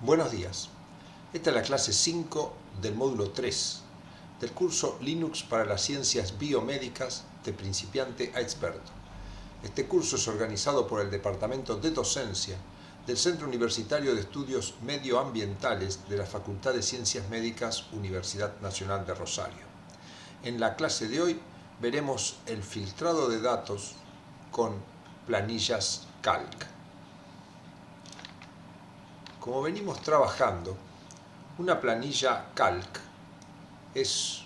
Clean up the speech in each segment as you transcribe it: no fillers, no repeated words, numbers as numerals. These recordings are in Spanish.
Buenos días. Esta es la clase 5 del módulo 3 del curso Linux para las ciencias biomédicas de principiante a experto. Este curso es organizado por el Departamento de Docencia del Centro Universitario de Estudios Medioambientales de la Facultad de Ciencias Médicas, Universidad Nacional de Rosario. En la clase de hoy veremos el filtrado de datos con planillas Calc. Como venimos trabajando, una planilla Calc es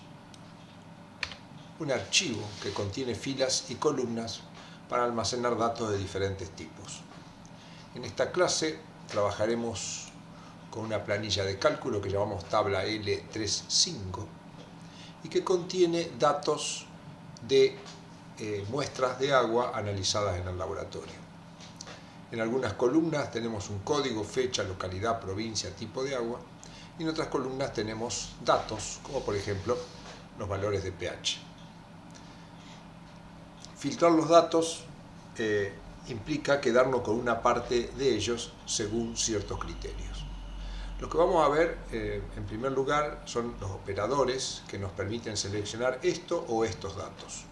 un archivo que contiene filas y columnas para almacenar datos de diferentes tipos. En esta clase trabajaremos con una planilla de cálculo que llamamos tabla L35 y que contiene datos de muestras de agua analizadas en el laboratorio. En algunas columnas tenemos un código, fecha, localidad, provincia, tipo de agua, y en otras columnas tenemos datos, como por ejemplo los valores de pH. Filtrar los datos implica quedarnos con una parte de ellos según ciertos criterios. Lo que vamos a ver en primer lugar son los operadores que nos permiten seleccionar esto o estos datos.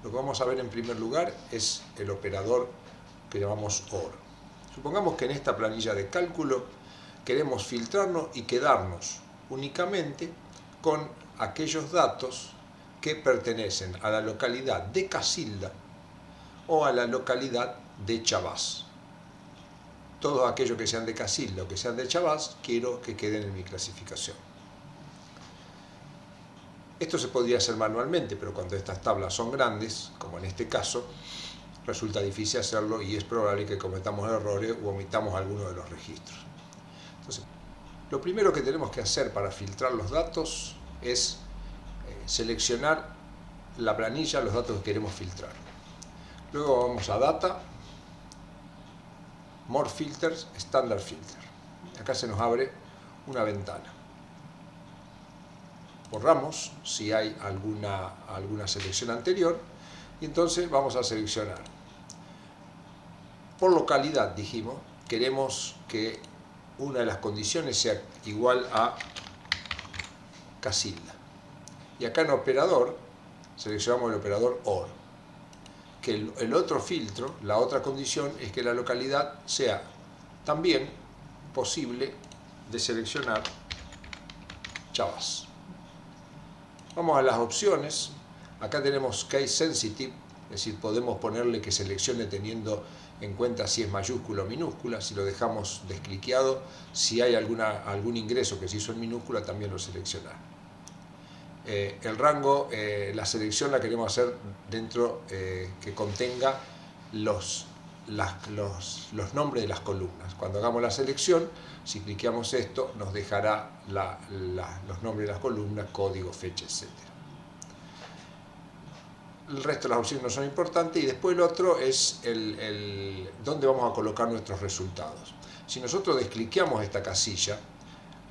Lo que vamos a ver en primer lugar es el operador que llamamos OR. Supongamos que en esta planilla de cálculo queremos filtrarnos y quedarnos únicamente con aquellos datos que pertenecen a la localidad de Casilda o a la localidad de Chabás. Todos aquellos que sean de Casilda o que sean de Chabás quiero que queden en mi clasificación. Esto se podría hacer manualmente, pero cuando estas tablas son grandes, como en este caso, resulta difícil hacerlo y es probable que cometamos errores o omitamos alguno de los registros. Entonces, lo primero que tenemos que hacer para filtrar los datos es seleccionar la planilla, los datos que queremos filtrar. Luego vamos a Data, More Filters, Standard Filter. Acá se nos abre una ventana. Borramos si hay alguna selección anterior y entonces vamos a seleccionar. Por localidad, dijimos, queremos que una de las condiciones sea igual a Casilda. Y acá en operador, seleccionamos el operador OR. Que el otro filtro, la otra condición, es que la localidad sea también posible de seleccionar Chabás. Vamos a las opciones. Acá tenemos Case Sensitive, es decir, podemos ponerle que seleccione teniendo en cuenta si es mayúscula o minúscula. Si lo dejamos descliqueado, si hay algún ingreso que se hizo en minúscula, también lo selecciona. El rango, la selección la queremos hacer dentro que contenga los nombres de las columnas. Cuando hagamos la selección, si cliqueamos esto, nos dejará los nombres de las columnas, código, fecha, etc. El resto de las opciones no son importantes y después el otro es dónde vamos a colocar nuestros resultados. Si nosotros descliqueamos esta casilla,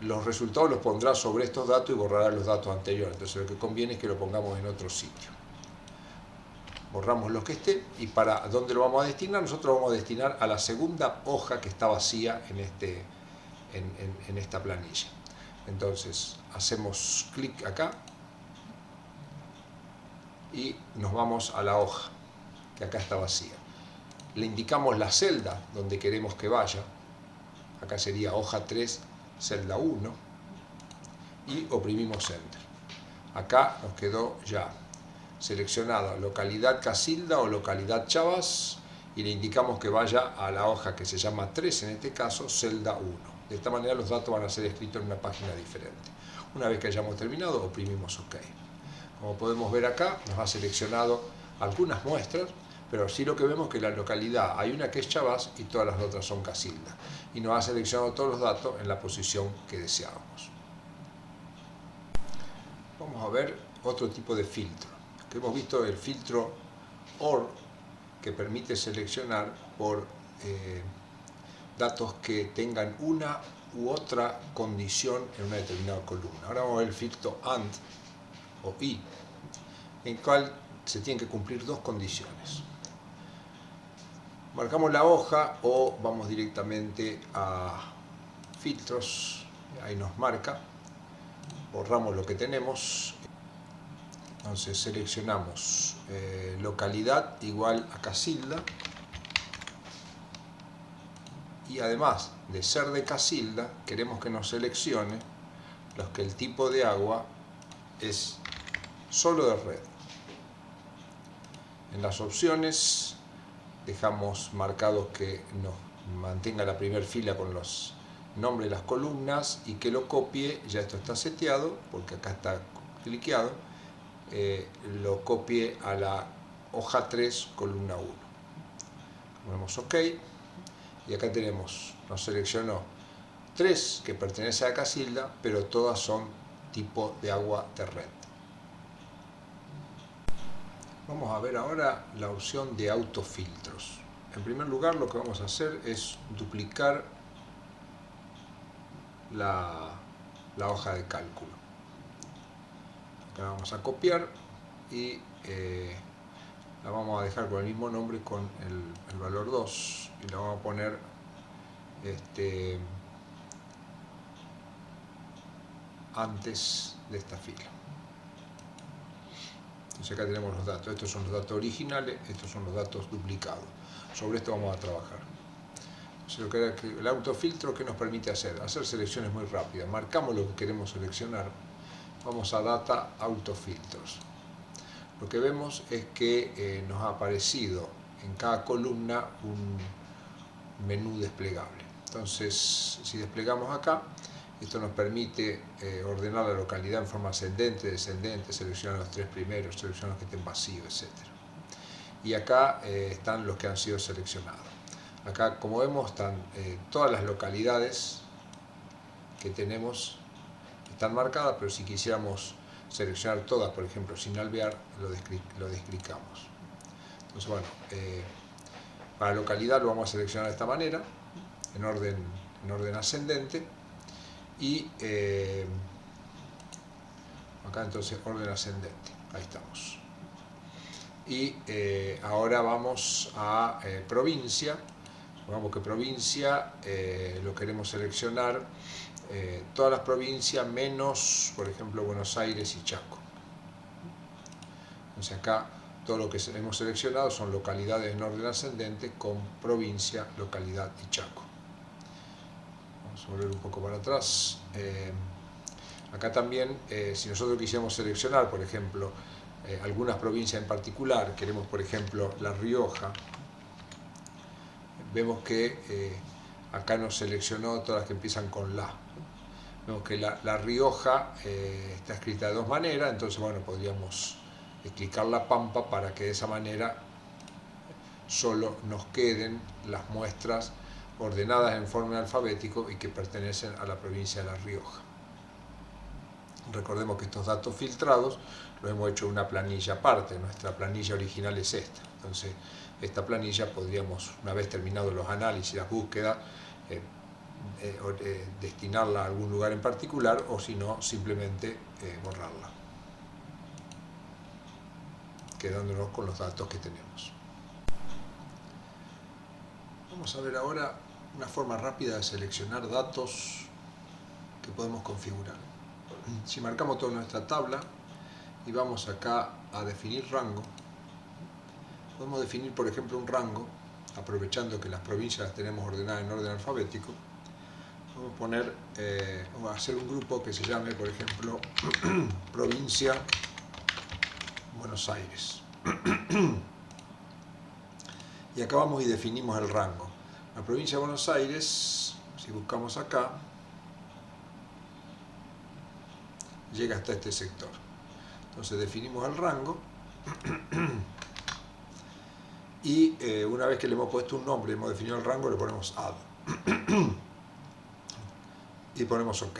los resultados los pondrá sobre estos datos y borrará los datos anteriores. Entonces lo que conviene es que lo pongamos en otro sitio. Borramos lo que esté y para dónde lo vamos a destinar. Nosotros vamos a destinar a la segunda hoja que está vacía en esta planilla. Entonces hacemos clic acá y nos vamos a la hoja que acá está vacía. Le indicamos la celda donde queremos que vaya. Acá sería hoja 3, celda 1 y oprimimos Enter. Acá nos quedó ya seleccionada localidad Casilda o localidad Chabás y le indicamos que vaya a la hoja que se llama 3, en este caso celda 1. De esta manera los datos van a ser escritos en una página diferente. Una vez que hayamos terminado, oprimimos OK. Como podemos ver acá, nos ha seleccionado algunas muestras, pero sí lo que vemos es que la localidad hay una que es Chabás y todas las otras son Casilda. Y nos ha seleccionado todos los datos en la posición que deseábamos. Vamos a ver otro tipo de filtro. Que hemos visto el filtro OR, que permite seleccionar por datos que tengan una u otra condición en una determinada columna. Ahora vamos a ver el filtro AND o I, en el cual se tienen que cumplir dos condiciones. Marcamos la hoja o vamos directamente a filtros, ahí nos marca, borramos lo que tenemos. Entonces seleccionamos localidad igual a Casilda, y además de ser de Casilda queremos que nos seleccione los que el tipo de agua es solo de red. En las opciones dejamos marcado que nos mantenga la primera fila con los nombres de las columnas y que lo copie, ya esto está seteado porque acá está cliqueado, lo copie a la hoja 3, columna 1. Ponemos OK y acá tenemos, nos seleccionó 3 que pertenecen a Casilda, pero todas son tipo de agua de red. Vamos a ver ahora la opción de autofiltros. En primer lugar, lo que vamos a hacer es duplicar la hoja de cálculo. Acá la vamos a copiar y la vamos a dejar con el mismo nombre, con el valor 2, y la vamos a poner antes de esta fila. Entonces acá tenemos los datos. Estos son los datos originales, estos son los datos duplicados. Sobre esto vamos a trabajar. Entonces, el autofiltro, ¿qué nos permite hacer? Hacer selecciones muy rápidas. Marcamos lo que queremos seleccionar. Vamos a Data, Autofiltros. Lo que vemos es que nos ha aparecido en cada columna un menú desplegable. Entonces, si desplegamos acá, esto nos permite ordenar la localidad en forma ascendente, descendente, seleccionar los 3 primeros, seleccionar los que estén vacíos, etc. Y acá están los que han sido seleccionados. Acá, como vemos, están todas las localidades que tenemos, están marcadas, pero si quisiéramos seleccionar todas, por ejemplo, sin alvear, lo desclicamos. Entonces, bueno, para localidad lo vamos a seleccionar de esta manera, en orden ascendente. Y acá entonces orden ascendente, ahí estamos. Y ahora vamos a provincia. Vamos que provincia lo queremos seleccionar todas las provincias menos, por ejemplo, Buenos Aires y Chaco. Entonces acá todo lo que hemos seleccionado son localidades en orden ascendente con provincia, localidad y Chaco. Vamos a volver un poco para atrás. Acá también, si nosotros quisiéramos seleccionar, por ejemplo, algunas provincias en particular, queremos, por ejemplo, La Rioja, vemos que acá nos seleccionó todas las que empiezan con La. Vemos que la Rioja está escrita de dos maneras, entonces, bueno, podríamos clicar la Pampa para que de esa manera solo nos queden las muestras ordenadas en forma alfabético y que pertenecen a la provincia de La Rioja. Recordemos que estos datos filtrados los hemos hecho en una planilla aparte. Nuestra planilla original es esta. Entonces, esta planilla podríamos, una vez terminados los análisis y las búsquedas, destinarla a algún lugar en particular, o si no, simplemente borrarla, quedándonos con los datos que tenemos. Vamos a ver ahora una forma rápida de seleccionar datos que podemos configurar. Si marcamos toda nuestra tabla y vamos acá a definir rango, podemos definir, por ejemplo, un rango, aprovechando que las provincias las tenemos ordenadas en orden alfabético. Vamos a hacer un grupo que se llame, por ejemplo, provincia Buenos Aires. Y acá vamos y definimos el rango. La provincia de Buenos Aires, si buscamos acá, llega hasta este sector. Entonces definimos el rango y una vez que le hemos puesto un nombre, hemos definido el rango, le ponemos Add y ponemos OK.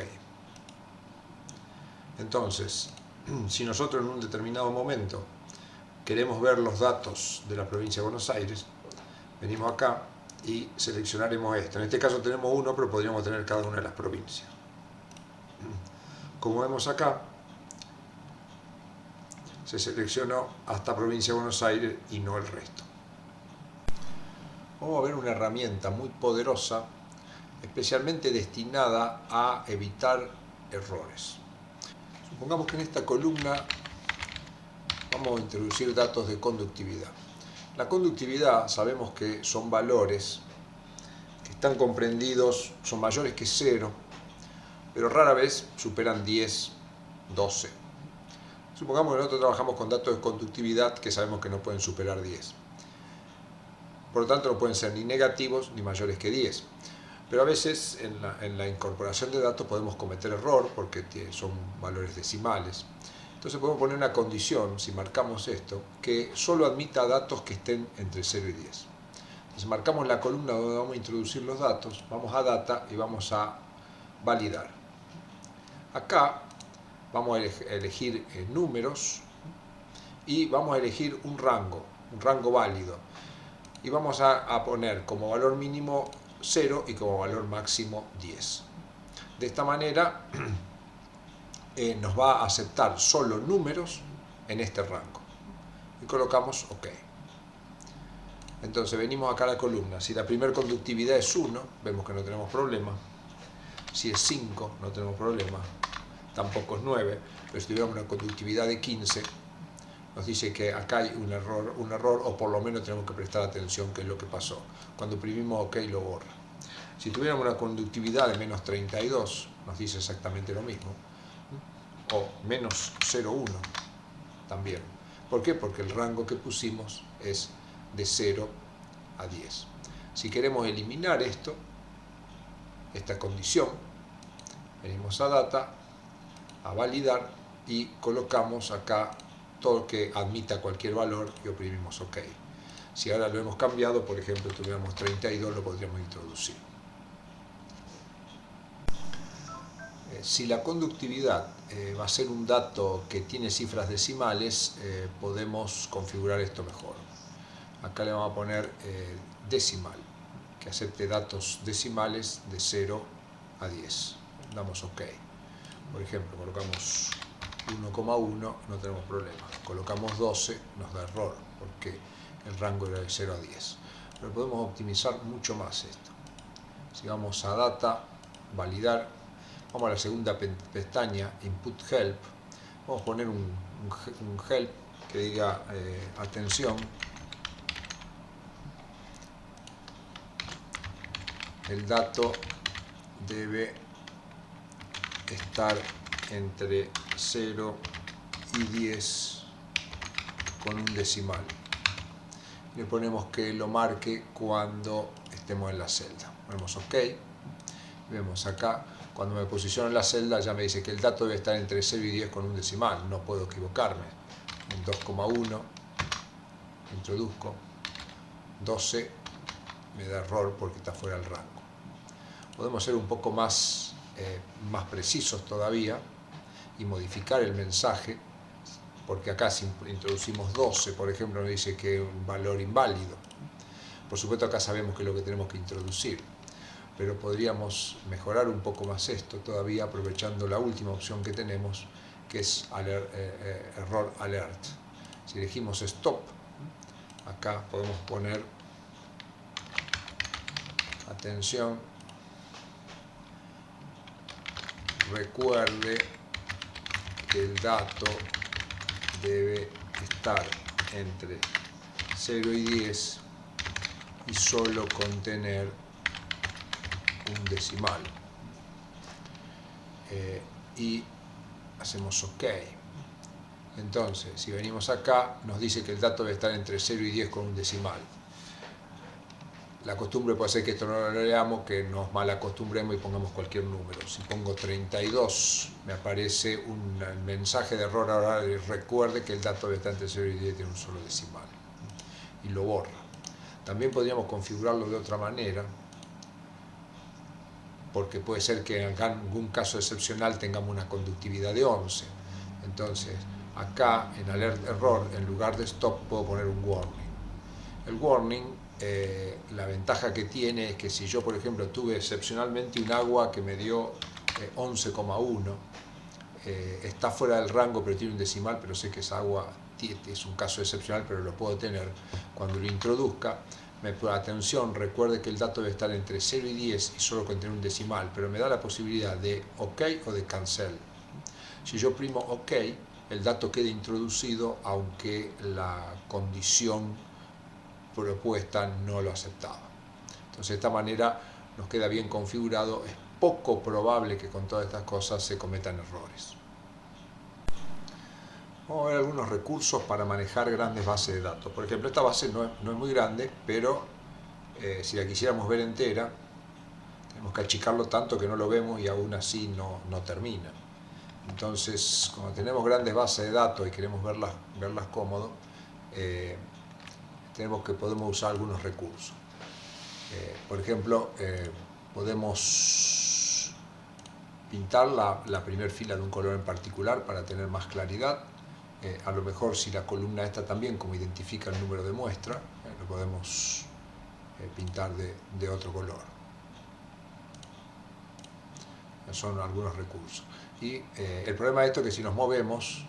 Entonces, si nosotros en un determinado momento queremos ver los datos de la provincia de Buenos Aires, venimos acá y seleccionaremos esto. En este caso tenemos uno, pero podríamos tener cada una de las provincias. Como vemos acá, se seleccionó hasta provincia de Buenos Aires y no el resto. Vamos a ver una herramienta muy poderosa especialmente destinada a evitar errores. Supongamos que en esta columna vamos a introducir datos de conductividad. La conductividad sabemos que son valores que están comprendidos, son mayores que 0, pero rara vez superan 10, 12. Supongamos que nosotros trabajamos con datos de conductividad que sabemos que no pueden superar 10. Por lo tanto, no pueden ser ni negativos ni mayores que 10. Pero a veces en la incorporación de datos podemos cometer error porque son valores decimales. Entonces podemos poner una condición, si marcamos esto, que solo admita datos que estén entre 0 y 10. Entonces marcamos la columna donde vamos a introducir los datos, vamos a data y vamos a validar. Acá vamos a elegir números y vamos a elegir un rango válido. Y vamos a poner como valor mínimo 0 y como valor máximo 10. De esta manera nos va a aceptar solo números en este rango. Y colocamos OK. Entonces venimos acá a la columna. Si la primera conductividad es 1, vemos que no tenemos problema. Si es 5, no tenemos problema. Tampoco es 9. Pero si tuviéramos una conductividad de 15, nos dice que acá hay un error, o por lo menos tenemos que prestar atención qué es lo que pasó. Cuando imprimimos OK lo borra. Si tuviéramos una conductividad de menos 32, nos dice exactamente lo mismo. O menos 0,1 también. ¿Por qué? Porque el rango que pusimos es de 0 a 10. Si queremos eliminar esta condición, venimos a Data, a Validar y colocamos acá todo que admita cualquier valor y oprimimos OK. Si ahora lo hemos cambiado, por ejemplo, tuviéramos 32, lo podríamos introducir. Si la conductividad va a ser un dato que tiene cifras decimales, podemos configurar esto mejor. Acá le vamos a poner decimal, que acepte datos decimales de 0 a 10. Damos OK. Por ejemplo, colocamos 1,1, no tenemos problema. Colocamos 12, nos da error, porque el rango era de 0 a 10. Pero podemos optimizar mucho más esto. Si vamos a Data, Validar, vamos a la segunda pestaña, Input Help, vamos a poner un help que diga atención, el dato debe estar entre 0 y 10 con un decimal. Le ponemos que lo marque cuando estemos en la celda. Ponemos OK. Vemos acá, cuando me posiciono en la celda ya me dice que el dato debe estar entre 0 y 10 con un decimal. No puedo equivocarme. En 2,1 introduzco 12, me da error porque está fuera del rango. Podemos ser un poco más precisos todavía y modificar el mensaje, porque acá si introducimos 12, por ejemplo, nos dice que es un valor inválido. Por supuesto acá sabemos que es lo que tenemos que introducir, pero podríamos mejorar un poco más esto todavía aprovechando la última opción que tenemos, que es error alert. Si elegimos stop, acá podemos poner atención, recuerde que el dato debe estar entre 0 y 10 y solo contener un decimal. Y hacemos OK. Entonces, si venimos acá, nos dice que el dato debe estar entre 0 y 10 con un decimal. La costumbre puede ser que esto no lo leamos, que nos malacostumbremos y pongamos cualquier número. Si pongo 32, me aparece un mensaje de error ahora, recuerde que el dato debe estar entre 0 y 10 tiene un solo decimal. Y lo borra. También podríamos configurarlo de otra manera, porque puede ser que en algún caso excepcional tengamos una conductividad de 11. Entonces, acá en alert error, en lugar de stop, puedo poner un warning. El warning, la ventaja que tiene es que si yo, por ejemplo, tuve excepcionalmente un agua que me dio 11,1, está fuera del rango pero tiene un decimal, pero sé que esa agua es un caso excepcional, pero lo puedo tener. Cuando lo introduzca, Atención, recuerde que el dato debe estar entre 0 y 10 y solo contener un decimal, pero me da la posibilidad de OK o de cancel. Si yo oprimo OK, el dato queda introducido aunque la condición propuesta no lo aceptaba. Entonces de esta manera nos queda bien configurado. Es poco probable que con todas estas cosas se cometan errores. Vamos a ver algunos recursos para manejar grandes bases de datos. Por ejemplo, esta base no es muy grande, pero si la quisiéramos ver entera, tenemos que achicarlo tanto que no lo vemos y aún así no termina. Entonces, cuando tenemos grandes bases de datos y queremos verlas cómodo, podemos usar algunos recursos. Por ejemplo, podemos pintar la primera fila de un color en particular para tener más claridad. A lo mejor si la columna esta también, como identifica el número de muestra, lo podemos pintar de otro color. Son algunos recursos. Y el problema de esto es que si nos movemos,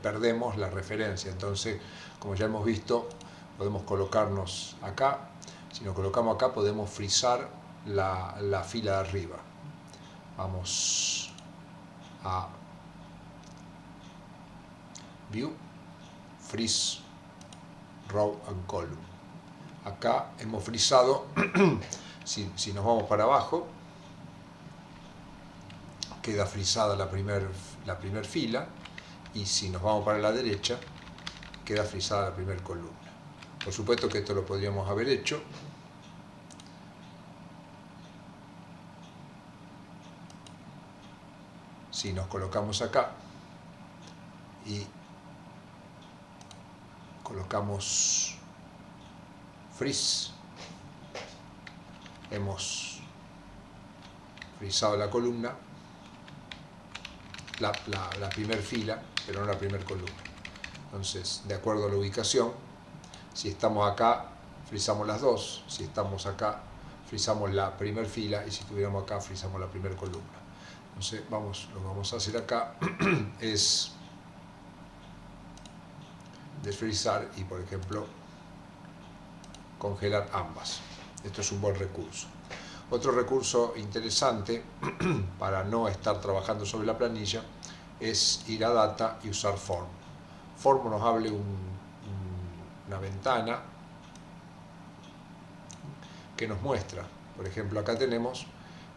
perdemos la referencia. Entonces, como ya hemos visto, podemos colocarnos acá. Si nos colocamos acá, podemos frizar la fila de arriba. Vamos a View, Freeze, Row and Column. Acá hemos frizado. Si nos vamos para abajo, queda frisada la primer fila, y si nos vamos para la derecha, queda frisada la primera columna. Por supuesto que esto lo podríamos haber hecho si nos colocamos acá y colocamos Freeze, hemos frisado la columna, la primera fila, pero no la primera columna. Entonces, de acuerdo a la ubicación, si estamos acá, frizamos las dos. Si estamos acá, frizamos la primera fila, y si estuviéramos acá, frizamos la primera columna. Entonces, lo que vamos a hacer acá es desfrizar y, por ejemplo, congelar ambas. Esto es un buen recurso. Otro recurso interesante para no estar trabajando sobre la planilla es ir a Data y usar Form. Form nos abre una ventana que nos muestra, por ejemplo, acá tenemos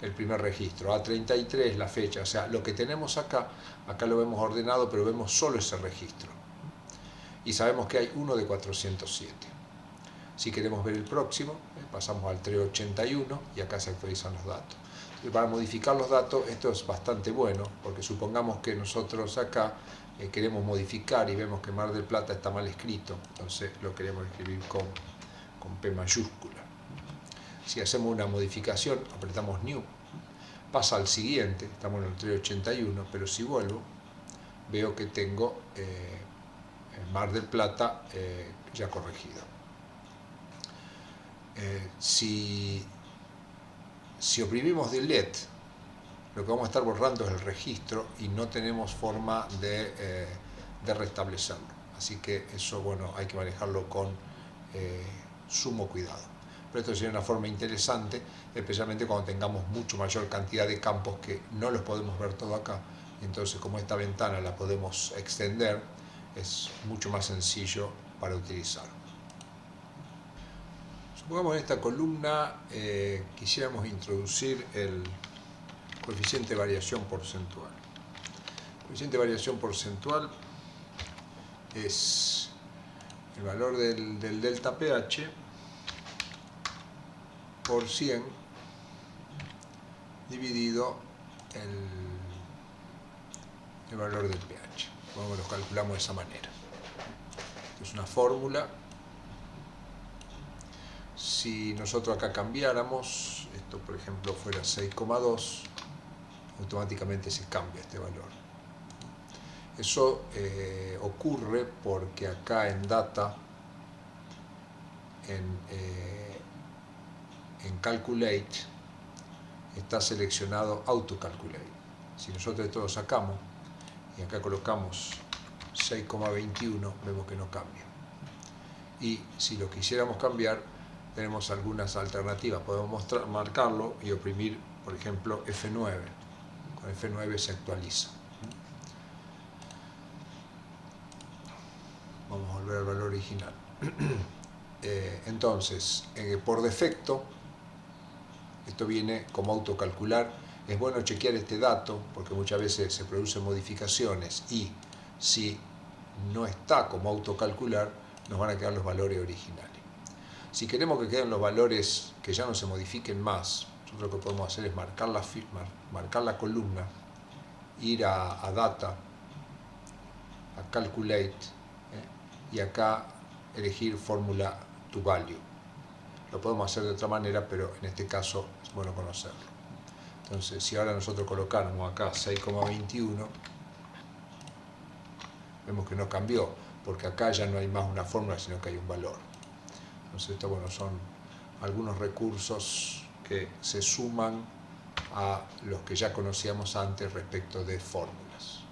el primer registro, A33, la fecha, o sea, lo que tenemos acá lo vemos ordenado, pero vemos solo ese registro. Y sabemos que hay uno de 407. Si queremos ver el próximo, pasamos al 381 y acá se actualizan los datos. Y para modificar los datos, esto es bastante bueno, porque supongamos que nosotros acá queremos modificar y vemos que Mar del Plata está mal escrito, entonces lo queremos escribir con P mayúscula. Si hacemos una modificación, apretamos New, pasa al siguiente, estamos en el 381, pero si vuelvo, veo que tengo Mar del Plata ya corregido. Si oprimimos Delete, lo que vamos a estar borrando es el registro y no tenemos forma de restablecerlo. Así que eso, bueno, hay que manejarlo con sumo cuidado. Pero esto sería una forma interesante, especialmente cuando tengamos mucho mayor cantidad de campos que no los podemos ver todo acá. Entonces, como esta ventana la podemos extender, es mucho más sencillo para utilizar. Supongamos en esta columna quisiéramos introducir el coeficiente de variación porcentual. El coeficiente de variación porcentual es el valor del delta pH por 100 dividido el valor del pH. Bueno, lo calculamos de esa manera. Esto es una fórmula. Si nosotros acá cambiáramos, esto por ejemplo fuera 6,2, automáticamente se cambia este valor. Eso ocurre porque acá en Data, en Calculate, está seleccionado Auto Calculate. Si nosotros esto lo sacamos y acá colocamos 6,21, vemos que no cambia. Y si lo quisiéramos cambiar, tenemos algunas alternativas. Podemos marcarlo y oprimir, por ejemplo, F9. Con F9 se actualiza. Vamos a volver al valor original. Entonces, por defecto, esto viene como autocalcular. Es bueno chequear este dato porque muchas veces se producen modificaciones y si no está como autocalcular, nos van a quedar los valores originales. Si queremos que queden los valores que ya no se modifiquen más, nosotros lo que podemos hacer es marcar la columna, ir a Data, a Calculate, y acá elegir Fórmula to Value. Lo podemos hacer de otra manera, pero en este caso es bueno conocerlo. Entonces, si ahora nosotros colocáramos acá 6,21, vemos que no cambió, porque acá ya no hay más una fórmula, sino que hay un valor. Entonces, esto, bueno, son algunos recursos que se suman a los que ya conocíamos antes respecto de fórmulas.